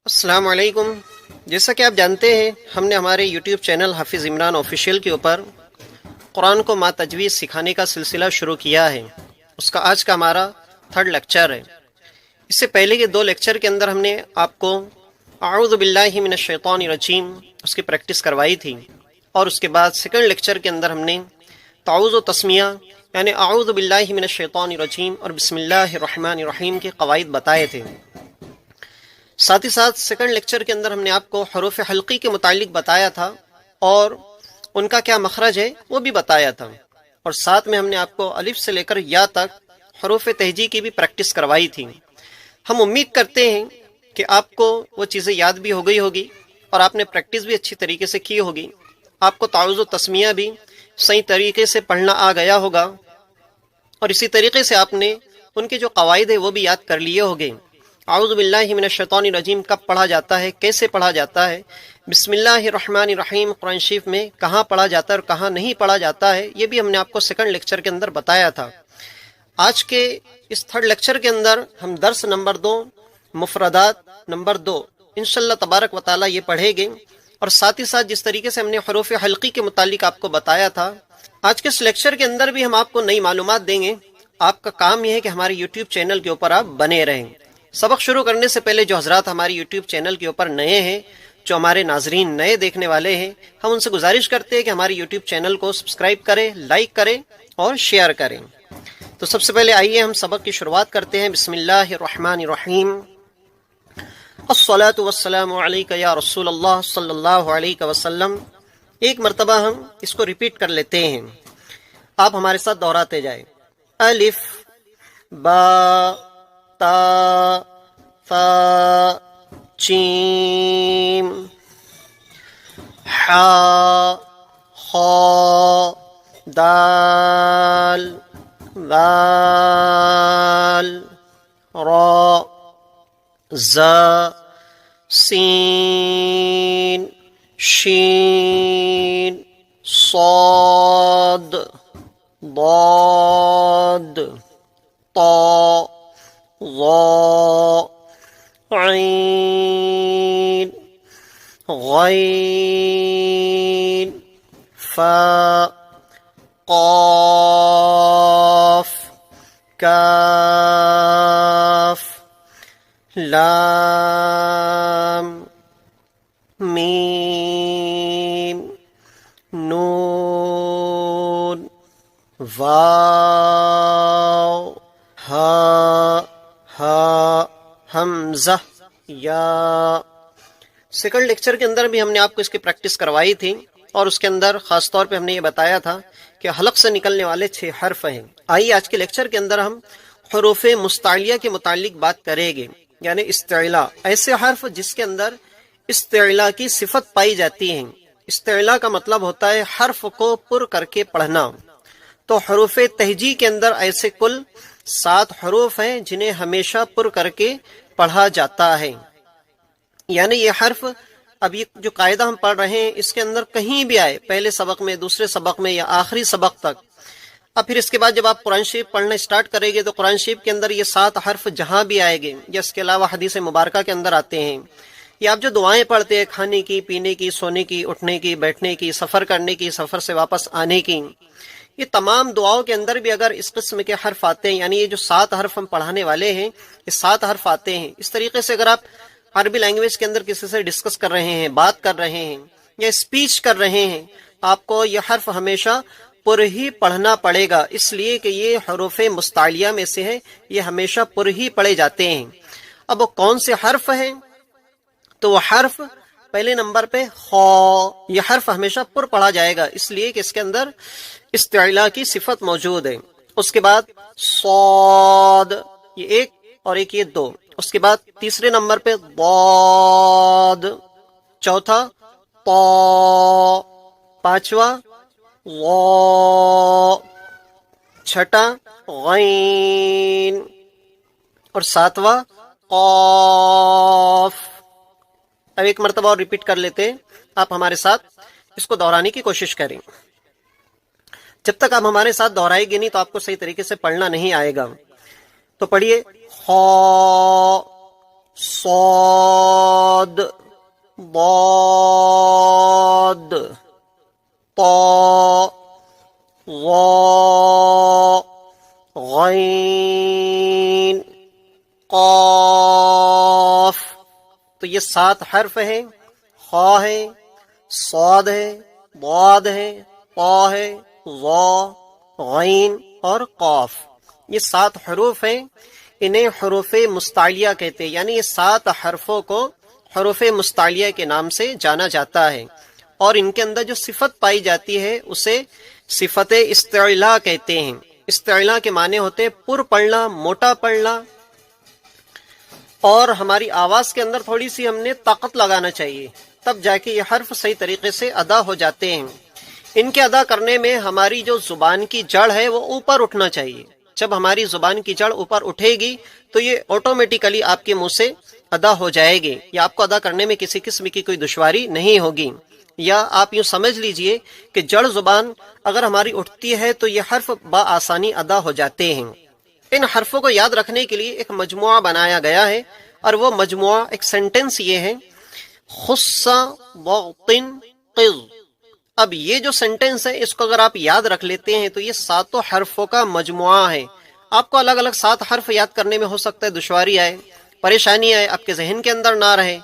السلام علیکم۔ جیسا کہ آپ جانتے ہیں ہم نے ہمارے یوٹیوب چینل حافظ عمران آفیشیل کے اوپر قرآن کو مع تجوید سکھانے کا سلسلہ شروع کیا ہے۔ اس کا آج کا ہمارا 3rd لیکچر ہے۔ اس سے پہلے کے 2 لیکچر کے اندر ہم نے آپ کو اعوذ باللہ من الشیطان الرجیم اس کی پریکٹس کروائی تھی، اور اس کے بعد 2nd لیکچر کے اندر ہم نے تعوذ و تسمیہ یعنی اعوذ باللہ من الشیطان الرجیم اور بسم اللہ الرحمن الرحیم کے قواعد بتائے تھے۔ ساتھ ہی ساتھ 2nd لیکچر کے اندر ہم نے آپ کو حروف حلقی کے متعلق بتایا تھا اور ان کا کیا مخرج ہے وہ بھی بتایا تھا، اور ساتھ میں ہم نے آپ کو الف سے لے کر یا تک حروف تہجی کی بھی پریکٹس کروائی تھی۔ ہم امید کرتے ہیں کہ آپ کو وہ چیزیں یاد بھی ہو گئی ہوگی اور آپ نے پریکٹس بھی اچھی طریقے سے کی ہوگی، آپ کو تعوذ و تسمیہ بھی صحیح طریقے سے پڑھنا آ گیا ہوگا، اور اسی طریقے سے آپ نے ان کے جو قواعد ہیں وہ بھی یاد کر لیے ہوگے۔ اعوذ باللہ من الشیطان الرجیم کب پڑھا جاتا ہے، کیسے پڑھا جاتا ہے، بسم اللہ الرحمن الرحیم قرآن شریف میں کہاں پڑھا جاتا ہے اور کہاں نہیں پڑھا جاتا ہے، یہ بھی ہم نے آپ کو 2nd لیکچر کے اندر بتایا تھا۔ آج کے اس 3rd لیکچر کے اندر ہم درس نمبر 2 مفردات نمبر 2 انشاءاللہ تبارک و تعالی یہ پڑھیں گے، اور ساتھ ہی ساتھ جس طریقے سے ہم نے حروف حلقی کے متعلق آپ کو بتایا تھا، آج کے اس لیکچر کے اندر بھی ہم آپ کو نئی معلومات دیں گے۔ آپ کا کام یہ ہے کہ ہمارے یوٹیوب چینل کے اوپر آپ بنے رہیں۔ سبق شروع کرنے سے پہلے جو حضرات ہماری یوٹیوب چینل کے اوپر نئے ہیں، جو ہمارے ناظرین نئے دیکھنے والے ہیں، ہم ان سے گزارش کرتے ہیں کہ ہماری یوٹیوب چینل کو سبسکرائب کریں، لائک کریں اور شیئر کریں۔ تو سب سے پہلے آئیے ہم سبق کی شروعات کرتے ہیں۔ بسم اللہ الرحمن الرحیم۔ الصلاۃ والسلام علیک یا رسول اللہ صلی اللہ علیہ وسلم۔ ایک مرتبہ ہم اس کو ریپیٹ کر لیتے ہیں، آپ ہمارے ساتھ دہراتے جائیں۔ الف با تا ثا جیم حا خا دال ذال را زا سین شین صاد ضاد طا ظا عین غین فا قاف کاف لام میم نون واو ہا حمزہ یا۔ 2nd لیکچر کے اندر بھی ہم نے آپ کو اس کی پریکٹس کروائی تھی، اور اس کے اندر خاص طور پہ ہم نے یہ بتایا تھا کہ حلق سے نکلنے والے 6 حرف ہیں۔ آئیے آج کے لیکچر کے اندر ہم حروف مستعلیہ کے متعلق بات کریں گے، یعنی استعلاء، ایسے حرف جس کے اندر استعلاء کی صفت پائی جاتی ہے۔ استعلاء کا مطلب ہوتا ہے حرف کو پر کر کے پڑھنا۔ تو حروف تہجی کے اندر ایسے کل 7 حروف ہیں جنہیں ہمیشہ پر کر کے پڑھا جاتا ہے، یعنی یہ حرف اب یہ جو قاعدہ ہم پڑھ رہے ہیں اس کے اندر کہیں بھی آئے، پہلے سبق میں، دوسرے سبق میں یا آخری سبق تک، اب پھر اس کے بعد جب آپ قرآن شریف پڑھنا اسٹارٹ کریں گے تو قرآن شریف کے اندر یہ 7 حرف جہاں بھی آئے گے، یا اس کے علاوہ حدیث مبارکہ کے اندر آتے ہیں، یا آپ جو دعائیں پڑھتے ہیں کھانے کی، پینے کی، سونے کی، اٹھنے کی، بیٹھنے کی، سفر کرنے کی، سفر سے واپس آنے کی، یہ تمام دعاؤں کے اندر بھی اگر اس قسم کے حرف آتے ہیں، یعنی یہ جو 7 حرف ہم پڑھانے والے ہیں یہ 7 حرف آتے ہیں۔ اس طریقے سے اگر آپ عربی لینگویج کے اندر کسی سے ڈسکس کر رہے ہیں، بات کر رہے ہیں یا اسپیچ کر رہے ہیں، آپ کو یہ حرف ہمیشہ پر ہی پڑھنا پڑے گا، اس لیے کہ یہ حروف مستعلیہ میں سے ہے، یہ ہمیشہ پر ہی پڑھے جاتے ہیں۔ اب وہ کون سے حرف ہیں؟ تو وہ حرف پہلے نمبر پہ خا، یہ حرف ہمیشہ پر پڑھا جائے گا، اس لیے کہ اس کے اندر استعلاء کی صفت موجود ہے۔ اس کے بعد صاد، یہ 1 اور ایک یہ 2۔ اس کے بعد تیسرے نمبر پہ ضاد، چوتھا طا، پانچواں ظا، چھٹا غین، اور ساتواں قاف۔ اب ایک مرتبہ اور ریپیٹ کر لیتے ہیں، آپ ہمارے ساتھ اس کو دہرانے کی کوشش کریں۔ جب تک آپ ہمارے ساتھ دہرائے گے نہیں تو آپ کو صحیح طریقے سے پڑھنا نہیں آئے گا۔ تو پڑھیے خا صاد ضاد ضاد طا ظا غین قاف. تو یہ 7 حرف ہیں. خا ہے، صاد ہے، ضاد ہے، طا ہے، ظا، غین اور قاف. یہ 7 حروف ہیں. انہیں حروف مستعلیہ کہتے ہیں، یعنی یہ 7 حرفوں کو حروف مستعلیہ کے نام سے جانا جاتا ہے. اور ان کے اندر جو صفت پائی جاتی ہے اسے صفت استعلاء کہتے ہیں. استعلاء کے معنی ہوتے ہیں پر پڑھنا، موٹا پڑھنا، اور ہماری آواز کے اندر تھوڑی سی ہم نے طاقت لگانا چاہیے، تب جا کے یہ حرف صحیح طریقے سے ادا ہو جاتے ہیں. ان کے ادا کرنے میں ہماری جو زبان کی جڑ ہے وہ اوپر اٹھنا چاہیے. جب ہماری زبان کی جڑ اوپر اٹھے گی تو یہ آٹومیٹیکلی آپ کے منہ سے ادا ہو جائے گی، یا آپ کو ادا کرنے میں کسی قسم کی کوئی دشواری نہیں ہوگی. یا آپ یوں سمجھ لیجئے کہ جڑ زبان اگر ہماری اٹھتی ہے تو یہ حرف بآسانی ادا ہو جاتے ہیں. ان حرفوں کو یاد رکھنے کے لیے ایک مجموعہ بنایا گیا ہے، اور وہ مجموعہ ایک سینٹنس یہ ہے: خص وغطن قض. اب یہ جو سینٹنس ہے اس کو اگر آپ یاد رکھ لیتے ہیں تو یہ 7 حرفوں کا مجموعہ ہے. آپ کو الگ الگ 7 حرف یاد کرنے میں ہو سکتا ہے دشواری آئے، پریشانی آئے، آپ کے ذہن کے اندر نہ رہے،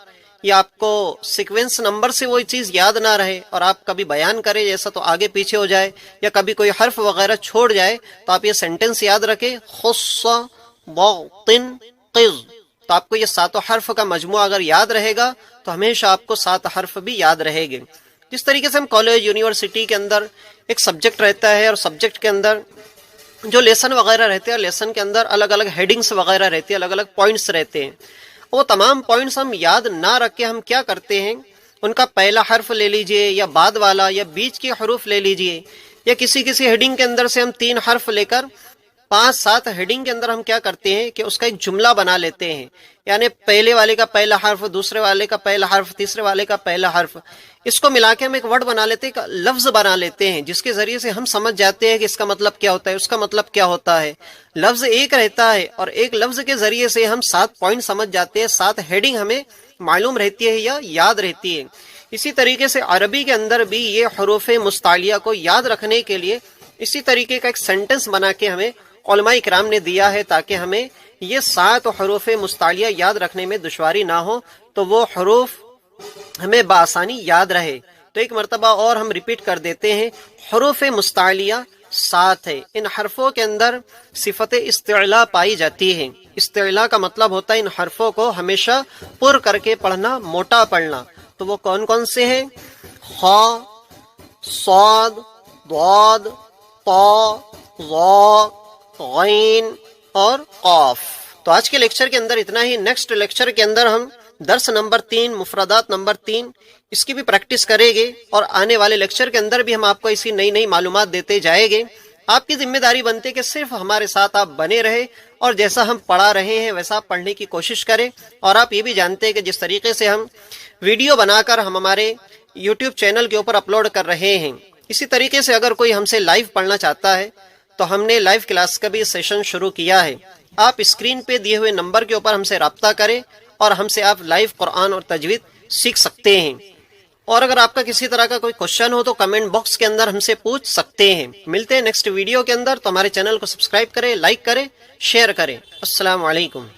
یا آپ کو سیکوینس نمبر سے وہی چیز یاد نہ رہے، اور آپ کبھی بیان کریں جیسا تو آگے پیچھے ہو جائے، یا کبھی کوئی حرف وغیرہ چھوڑ جائے. تو آپ یہ سینٹنس یاد رکھیں: خص وغطن قض. تو آپ کو یہ 7 حرف کا مجموعہ اگر یاد رہے گا تو ہمیشہ آپ کو 7 حرف بھی یاد رہے گے. جس طریقے سے ہم کالج یونیورسٹی کے اندر ایک سبجیکٹ رہتا ہے، اور سبجیکٹ کے اندر جو لیسن وغیرہ رہتے ہیں، لیسن کے اندر الگ الگ ہیڈنگز وغیرہ رہتی ہیں، الگ الگ پوائنٹس رہتے ہیں. وہ تمام پوائنٹس ہم یاد نہ رکھ کے ہم کیا کرتے ہیں، ان کا پہلا حرف لے لیجئے، یا بعد والا، یا بیچ کے حروف لے لیجئے، یا کسی ہیڈنگ کے اندر سے ہم 3 حرف لے کر 5-7 ہیڈنگ کے اندر ہم کیا کرتے ہیں کہ اس کا ایک جملہ بنا لیتے ہیں. یعنی پہلے والے کا پہلا حرف، دوسرے والے کا پہلا حرف، تیسرے والے کا پہلا حرف، اس کو ملا کے ہم ایک ورڈ بنا لیتے ہیں، ایک لفظ بنا لیتے ہیں، جس کے ذریعے سے ہم سمجھ جاتے ہیں کہ اس کا مطلب کیا ہوتا ہے، اس کا مطلب کیا ہوتا ہے. لفظ ایک رہتا ہے، اور ایک لفظ کے ذریعے سے ہم 7 پوائنٹ سمجھ جاتے ہیں، 7 ہیڈنگ ہمیں معلوم رہتی ہے یا یاد رہتی ہے. اسی طریقے سے عربی کے اندر بھی یہ حروف مستعلیہ کو یاد رکھنے کے لیے اسی طریقے کا ایک سینٹنس بنا کے ہمیں علماء کرام نے دیا ہے، تاکہ ہمیں یہ 7 حروف مستعلیہ یاد رکھنے میں دشواری نہ ہو، تو وہ حروف ہمیں بآسانی یاد رہے. تو ایک مرتبہ اور ہم ریپیٹ کر دیتے ہیں: حروف مستعلیہ 7 ہے. ان حرفوں کے اندر صفت استعلاء پائی جاتی ہے. استعلاء کا مطلب ہوتا ہے ان حرفوں کو ہمیشہ پر کر کے پڑھنا، موٹا پڑھنا. تو وہ کون کون سے ہیں؟ خا، صاد، ضاد، طا، ظا، غین اور قاف. تو آج کے لیکچر کے اندر اتنا ہی. نیکسٹ لیکچر کے اندر ہم درس نمبر 3، مفردات نمبر 3، اس کی بھی پریکٹس کریں گے، اور آنے والے لیکچر کے اندر بھی ہم آپ کو اسی نئی نئی معلومات دیتے جائیں گے. آپ کی ذمہ داری بنتی ہے کہ صرف ہمارے ساتھ آپ بنے رہے، اور جیسا ہم پڑھا رہے ہیں ویسا آپ پڑھنے کی کوشش کریں. اور آپ یہ بھی جانتے ہیں کہ جس طریقے سے ہم ویڈیو بنا کر ہم ہمارے یوٹیوب چینل کے اوپر اپلوڈ کر رہے ہیں، اسی طریقے سے اگر کوئی ہم سے لائیو پڑھنا چاہتا ہے تو ہم نے لائیو کلاس کا بھی سیشن شروع کیا ہے. آپ اسکرین پہ دیے ہوئے نمبر کے اوپر ہم سے رابطہ کریں، اور ہم سے آپ لائیو قرآن اور تجوید سیکھ سکتے ہیں. اور اگر آپ کا کسی طرح کا کوئی کوشچن ہو تو کمنٹ باکس کے اندر ہم سے پوچھ سکتے ہیں. ملتے ہیں نیکسٹ ویڈیو کے اندر. تو ہمارے چینل کو سبسکرائب کریں، لائک کریں، شیئر کریں. السلام علیکم.